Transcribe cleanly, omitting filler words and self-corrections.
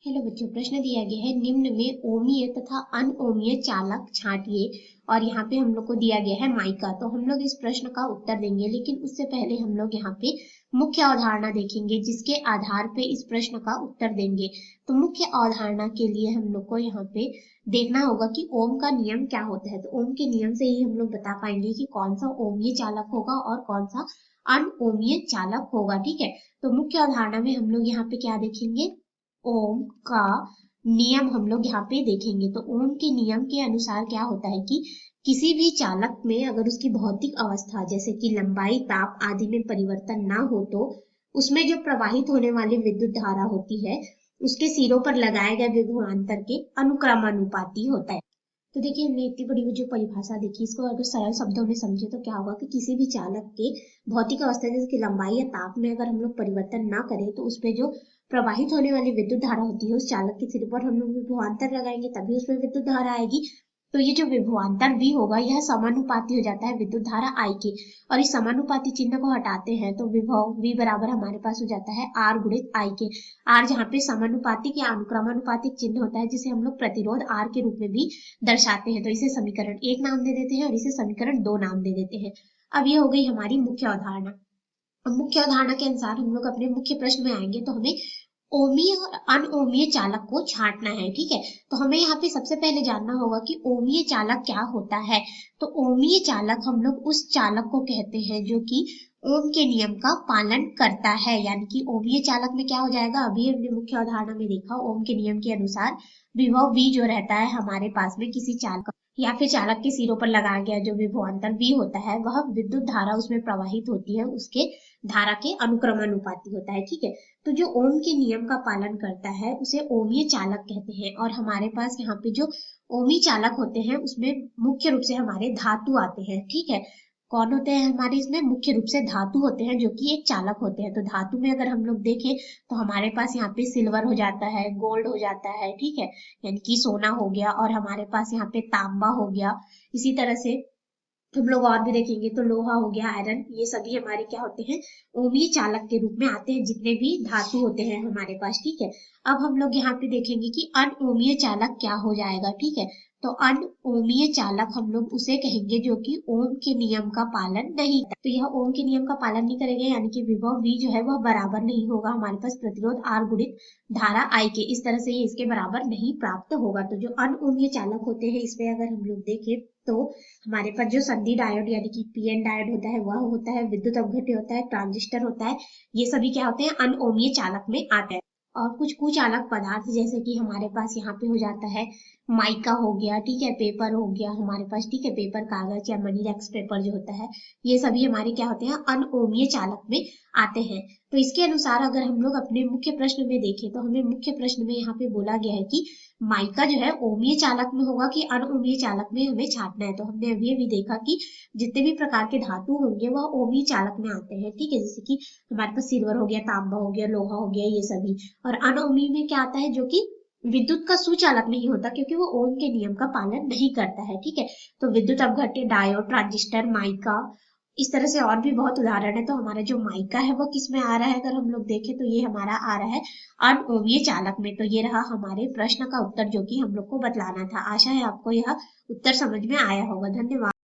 Hello बच्चों, प्रश्न दिया गया है निम्न में ओमीय तथा अनओमीय चालक छांटिए। और यहाँ पे हम लोग को दिया गया है माइका। तो हम लोग इस प्रश्न का उत्तर देंगे, लेकिन उससे पहले हम लोग यहाँ पे मुख्य अवधारणा देखेंगे जिसके आधार पे इस प्रश्न का उत्तर देंगे। तो मुख्य अवधारणा के लिए हम लोग को यहाँ पे देखना होगा कि ओम का नियम क्या होता है। तो ओम के नियम से ही हम लोग बता पाएंगे कि कौन सा ओमीय चालक होगा और कौन सा अनओमीय चालक होगा। ठीक है, तो मुख्य अवधारणा में हम लोग यहाँ पे क्या देखेंगे, ओम का नियम हम लोग यहाँ पे देखेंगे। तो ओम के नियम के अनुसार क्या होता है कि किसी भी चालक में अगर उसकी भौतिक अवस्था जैसे कि लंबाई, ताप आदि में परिवर्तन ना हो तो उसमें जो प्रवाहित होने वाली विद्युत धारा होती है उसके सिरों पर लगाए गए विभवांतर के अनुक्रमानुपाती होता है। तो देखिए, हमने इतनी बड़ी जो परिभाषा देखी, इसको अगर सरल शब्दों में समझे तो क्या होगा कि किसी भी चालक के भौतिक अवस्था जैसे कि लंबाई या ताप में अगर हम लोग परिवर्तन ना करें तो उसपे जो प्रवाहित होने वाली विद्युत धारा होती है उस चालक के सिरे पर हम लोग विभवांतर लगाएंगे तभी उसमें विद्युत धारा आएगी। तो ये जो विभवांतर V होगा यह समानुपाती हो जाता है विद्युत धारा I के। और इस समानुपाती चिन्ह को हटाते हैं तो विभव V बराबर हमारे पास हो जाता है R गुणित I के। R जहाँ पे समानुपातिक या अनुक्रमानुपातिक चिन्ह होता है जिसे हम लोग प्रतिरोध R के रूप में भी दर्शाते हैं। तो इसे समीकरण 1 नाम दे देते हैं और इसे समीकरण 2 नाम दे देते हैं। अब ये हो गई हमारी मुख्य अवधारणा। अब मुख्य अवधारणा के अनुसार हम लोग अपने मुख्य प्रश्न में आएंगे तो हमें ओमीय और अनओमीय चालक को छांटना है। ठीक है, तो हमें यहाँ पे सबसे पहले जानना होगा कि ओमीय चालक क्या होता है। तो ओमीय चालक हम लोग उस चालक को कहते हैं जो कि ओम के नियम का पालन करता है। यानी कि ओमीय चालक में क्या हो जाएगा, अभी हमने मुख्य अवधारणा में देखा ओम के नियम के अनुसार विभव V जो रहता है हमारे पास में किसी चालक या फिर चालक के सिरों पर लगाया गया जो विभवांतर V होता है वह विद्युत धारा उसमें प्रवाहित होती है उसके धारा के अनुक्रमानुपाती होता है। ठीक है, तो जो ओम के नियम का पालन करता है उसे ओमीय चालक कहते हैं। और हमारे पास यहाँ पे जो ओमी चालक होते हैं उसमें मुख्य रूप से हमारे धातु आते हैं। ठीक है, कौन होते हैं हमारे इसमें, मुख्य रूप से धातु होते हैं जो कि एक चालक होते हैं। तो धातु में अगर हम लोग देखें तो हमारे पास यहाँ पे सिल्वर हो जाता है, गोल्ड हो जाता है। ठीक है, यानी कि सोना हो गया, और हमारे पास यहाँ पे तांबा हो गया। इसी तरह से हम लोग और भी देखेंगे तो लोहा हो गया, आयरन, ये सभी हमारे क्या होते हैं, ओमीय चालक के रूप में आते हैं जितने भी धातु होते हैं हमारे पास। ठीक है, अब हम लोग यहाँ पे देखेंगे कि अनओमीय चालक क्या हो जाएगा। ठीक है, तो अनओमीय चालक हम लोग उसे कहेंगे जो कि ओम के नियम का पालन नहीं करता। तो यह ओम के नियम का पालन नहीं करेगा, यानी कि विभव V जो है वह बराबर नहीं होगा हमारे पास प्रतिरोध R गुणित धारा I के। इस तरह से ये इसके बराबर नहीं प्राप्त होगा। तो जो अनओमीय चालक होते हैं इसमें अगर हम लोग देखें तो हमारे पास जो संधि डायोड यानी कि पीएन डायोड होता है वह होता है, विद्युत अपघट्य होता है, ट्रांजिस्टर होता है, ये सभी क्या होते हैं, अनओमीय चालक में आते हैं। और कुछ कुचालक पदार्थ जैसे कि हमारे पास यहाँ पे हो जाता है माइका हो गया, ठीक है, पेपर हो गया हमारे पास, ठीक है, पेपर, कागज या मनी रैक्स पेपर जो होता है, ये सभी हमारे क्या होते हैं, अनओमीय चालक में आते हैं। तो इसके अनुसार अगर हम लोग अपने मुख्य प्रश्न में देखें तो हमें मुख्य प्रश्न में यहाँ पे बोला गया है कि माइका जो है ओमीय चालक में होगा कि अनओमीय चालक में हमें छांटना है। तो हमने अभी देखा कि जितने भी प्रकार के धातु होंगे वह ओमीय चालक में आते हैं। ठीक है, जैसे कि हमारे पास सिल्वर हो गया, तांबा हो गया, लोहा हो गया, ये सभी। और अनओमीय में क्या आता है, जो कि विद्युत का सुचालक नहीं होता क्योंकि वो ओम के नियम का पालन नहीं करता है। ठीक है, तो विद्युत अपघट्य, डायोड, ट्रांजिस्टर, माइका, इस तरह से और भी बहुत उदाहरण है। तो हमारा जो माइका है वो किस में आ रहा है, अगर हम लोग देखें तो ये हमारा आ रहा है अनओमीय चालक में। तो ये रहा हमारे प्रश्न का उत्तर जो कि हम लोग को बतलाना था। आशा है आपको यह उत्तर समझ में आया होगा। धन्यवाद।